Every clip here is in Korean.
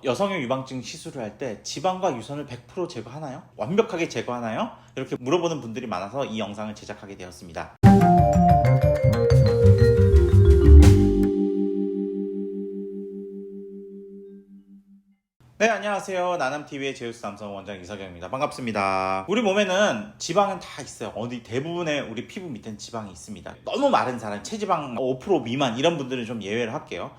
여성용 유방증 시술을 할 때 지방과 유선을 100% 제거하나요? 완벽하게 제거하나요? 이렇게 물어보는 분들이 많아서 이 영상을 제작하게 되었습니다. 네, 안녕하세요. 나남TV의 제우스 남성 원장 이석영입니다. 반갑습니다. 우리 몸에는 지방은 다 있어요. 어디 대부분의 우리 피부 밑에는 지방이 있습니다. 너무 마른 사람, 체지방 5% 미만 이런 분들은 좀 예외를 할게요.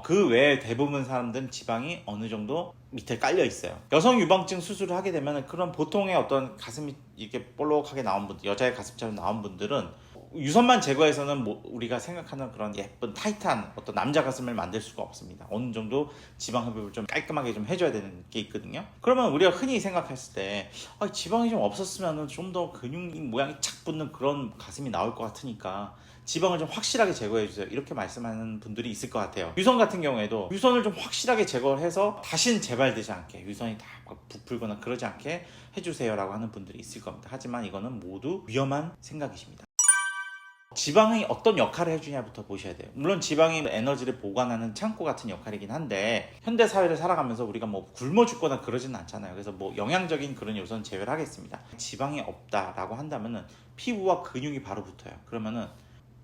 그 외에 대부분 사람들은 지방이 어느 정도 밑에 깔려 있어요. 여성 유방증 수술을 하게 되면 그런 보통의 어떤 가슴이 이렇게 볼록하게 나온 분들, 여자의 가슴처럼 나온 분들은 유선만 제거해서는 우리가 생각하는 그런 예쁜 타이트한 어떤 남자 가슴을 만들 수가 없습니다. 어느 정도 지방 흡입을 좀 깔끔하게 좀 해줘야 되는 게 있거든요. 그러면 우리가 흔히 생각했을 때 지방이 좀 없었으면 좀 더 근육 모양이 착 붙는 그런 가슴이 나올 것 같으니까 지방을 좀 확실하게 제거해주세요, 이렇게 말씀하는 분들이 있을 것 같아요. 유선 같은 경우에도 유선을 좀 확실하게 제거를 해서 다시는 재발되지 않게, 유선이 다 부풀거나 그러지 않게 해주세요 라고 하는 분들이 있을 겁니다. 하지만 이거는 모두 위험한 생각이십니다. 지방이 어떤 역할을 해주냐부터 보셔야 돼요. 물론 지방이 에너지를 보관하는 창고 같은 역할이긴 한데, 현대 사회를 살아가면서 우리가 뭐 굶어 죽거나 그러지는 않잖아요. 그래서 뭐 영양적인 그런 요소는 제외를 하겠습니다. 지방이 없다라고 한다면은 피부와 근육이 바로 붙어요. 그러면은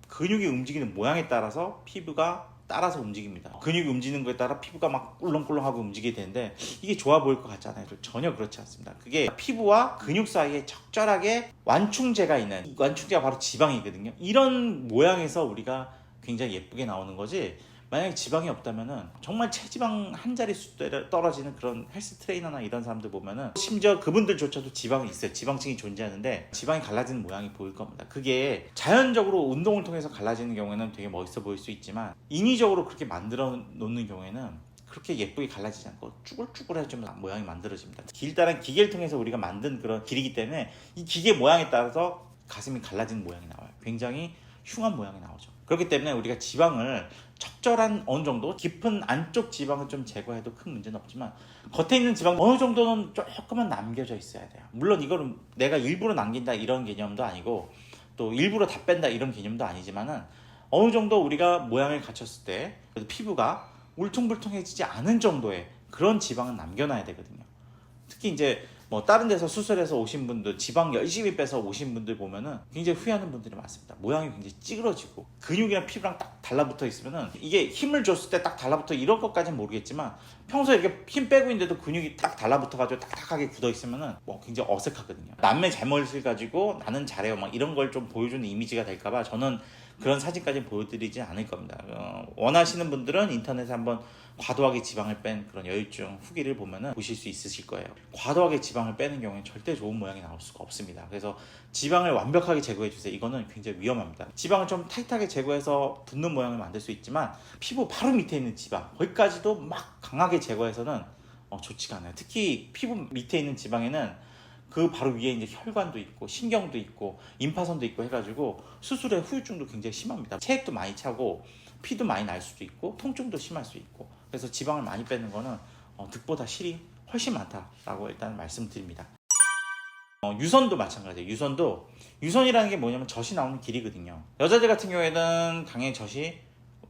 근육이 움직이는 모양에 따라서 피부가 따라서 움직입니다. 근육이 움직이는 거에 따라 피부가 막 꿀렁꿀렁하고 움직이게 되는데, 이게 좋아 보일 것 같잖아요. 전혀 그렇지 않습니다. 그게 피부와 근육 사이에 적절하게 완충제가 있는, 이 완충제가 바로 지방이거든요. 이런 모양에서 우리가 굉장히 예쁘게 나오는 거지, 만약에 지방이 없다면은 정말 체지방 한 자릿수 떨어지는 그런 헬스 트레이너나 이런 사람들 보면은, 심지어 그분들조차도 지방이 있어요. 지방층이 존재하는데 지방이 갈라지는 모양이 보일 겁니다. 그게 자연적으로 운동을 통해서 갈라지는 경우에는 되게 멋있어 보일 수 있지만, 인위적으로 그렇게 만들어 놓는 경우에는 그렇게 예쁘게 갈라지지 않고 쭈글쭈글해 좀 모양이 만들어집니다. 길다란 기계를 통해서 우리가 만든 그런 길이기 때문에 이 기계 모양에 따라서 가슴이 갈라지는 모양이 나와요. 굉장히 흉한 모양이 나오죠. 그렇기 때문에 우리가 지방을 적절한 어느 정도, 깊은 안쪽 지방을 좀 제거해도 큰 문제는 없지만 겉에 있는 지방 어느 정도는 조금은 남겨져 있어야 돼요. 물론 이거는 내가 일부러 남긴다 이런 개념도 아니고, 또 일부러 다 뺀다 이런 개념도 아니지만은, 어느 정도 우리가 모양을 갖췄을 때 피부가 울퉁불퉁해지지 않은 정도의 그런 지방은 남겨놔야 되거든요. 특히 이제 뭐 다른 데서 수술해서 오신 분들, 지방 열심히 빼서 오신 분들 보면은 굉장히 후회하는 분들이 많습니다. 모양이 굉장히 찌그러지고 근육이랑 피부랑 딱 달라붙어 있으면은, 이게 힘을 줬을 때 딱 달라붙어 이런 것까지는 모르겠지만, 평소에 이렇게 힘 빼고 있는데도 근육이 딱 달라붙어가지고 딱딱하게 굳어 있으면은 굉장히 어색하거든요. 남의 잘못을 가지고 나는 잘해요 막 이런 걸 좀 보여주는 이미지가 될까봐 저는 그런 사진까지 보여드리지 않을 겁니다. 원하시는 분들은 인터넷에 한번 과도하게 지방을 뺀 그런 여유증 후기를 보면은 보실 수 있으실 거예요. 과도하게 지방을 빼는 경우에 절대 좋은 모양이 나올 수가 없습니다. 그래서 지방을 완벽하게 제거해 주세요. 이거는 굉장히 위험합니다. 지방을 좀 타이트하게 제거해서 붙는 모양을 만들 수 있지만, 피부 바로 밑에 있는 지방, 거기까지도 막 강하게 제거해서는 좋지가 않아요. 특히 피부 밑에 있는 지방에는 그 바로 위에 이제 혈관도 있고 신경도 있고 임파선도 있고 해가지고 수술의 후유증도 굉장히 심합니다. 체액도 많이 차고 피도 많이 날 수도 있고 통증도 심할 수 있고, 그래서 지방을 많이 빼는 거는 득보다 실이 훨씬 많다라고 일단 말씀드립니다. 유선도 마찬가지예요. 유선이라는 게 뭐냐면 젖이 나오는 길이거든요. 여자들 같은 경우에는 당연히 젖이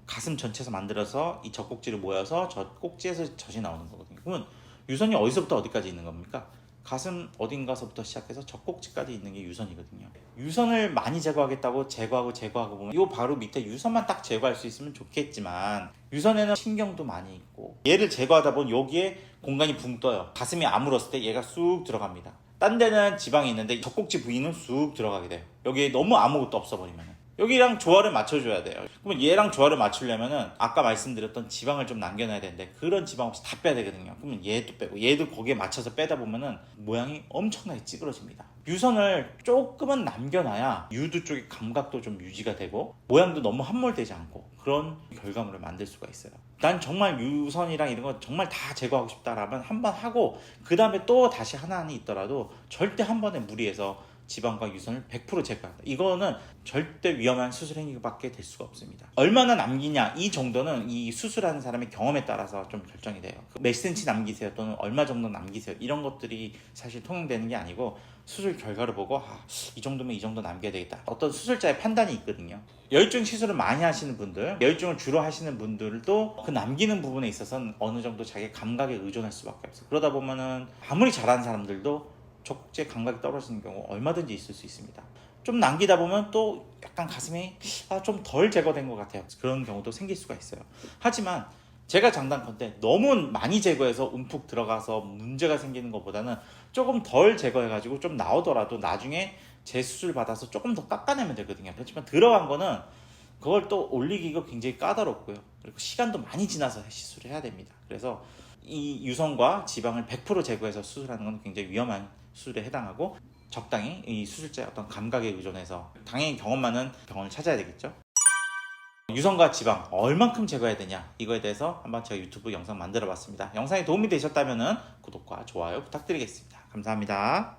가슴 전체에서 만들어서 이 젖꼭지를 모여서 젖꼭지에서 젖이 나오는 거거든요. 그러면 유선이 어디서부터 어디까지 있는 겁니까? 가슴 어딘가서부터 시작해서 젖꼭지까지 있는 게 유선이거든요. 유선을 많이 제거하겠다고 제거하고 보면 요 바로 밑에 유선만 딱 제거할 수 있으면 좋겠지만, 유선에는 신경도 많이 있고, 얘를 제거하다 보면 여기에 공간이 붕 떠요. 가슴이 아물었을 때 얘가 쑥 들어갑니다. 딴 데는 지방이 있는데 젖꼭지 부위는 쑥 들어가게 돼요. 여기에 너무 아무것도 없어버리면 여기랑 조화를 맞춰줘야 돼요. 그러면 얘랑 조화를 맞추려면은 아까 말씀드렸던 지방을 좀 남겨놔야 되는데, 그런 지방 없이 다 빼야 되거든요. 그러면 얘도 빼고 얘도 거기에 맞춰서 빼다 보면은 모양이 엄청나게 찌그러집니다. 유선을 조금은 남겨놔야 유두 쪽의 감각도 좀 유지가 되고 모양도 너무 함몰되지 않고 그런 결과물을 만들 수가 있어요. 난 정말 유선이랑 이런 거 정말 다 제거하고 싶다라면 한 번 하고 그 다음에 또 다시 하나는 있더라도 절대 한 번에 무리해서 지방과 유선을 100% 제거한다. 이거는 절대 위험한 수술 행위밖에 될 수가 없습니다. 얼마나 남기냐 이 정도는 이 수술하는 사람의 경험에 따라서 좀 결정이 돼요. 몇 cm 남기세요 또는 얼마 정도 남기세요 이런 것들이 사실 통용되는 게 아니고 수술 결과를 보고 이 정도면 이 정도 남겨야 되겠다. 어떤 수술자의 판단이 있거든요. 여유증 시술을 많이 하시는 분들, 여유증을 주로 하시는 분들도 그 남기는 부분에 있어서는 어느 정도 자기 감각에 의존할 수밖에 없어요. 그러다 보면은 아무리 잘하는 사람들도 족제 감각이 떨어지는 경우 얼마든지 있을 수 있습니다. 좀 남기다 보면 또 약간 가슴이 좀 덜 제거된 것 같아요. 그런 경우도 생길 수가 있어요. 하지만 제가 장단컨대 너무 많이 제거해서 움푹 들어가서 문제가 생기는 것보다는 조금 덜 제거해가지고 좀 나오더라도 나중에 재수술 받아서 조금 더 깎아내면 되거든요. 그렇지만 들어간 거는 그걸 또 올리기가 굉장히 까다롭고요. 그리고 시간도 많이 지나서 시술을 해야 됩니다. 그래서 이 유선과 지방을 100% 제거해서 수술하는 건 굉장히 위험한 수술에 해당하고 적당히 이 수술자의 어떤 감각에 의존해서 당연히 경험 많은 병원을 찾아야 되겠죠. 유선과 지방 얼만큼 제거해야 되냐 이거에 대해서 한번 제가 유튜브 영상 만들어 봤습니다. 영상이 도움이 되셨다면 구독과 좋아요 부탁드리겠습니다. 감사합니다.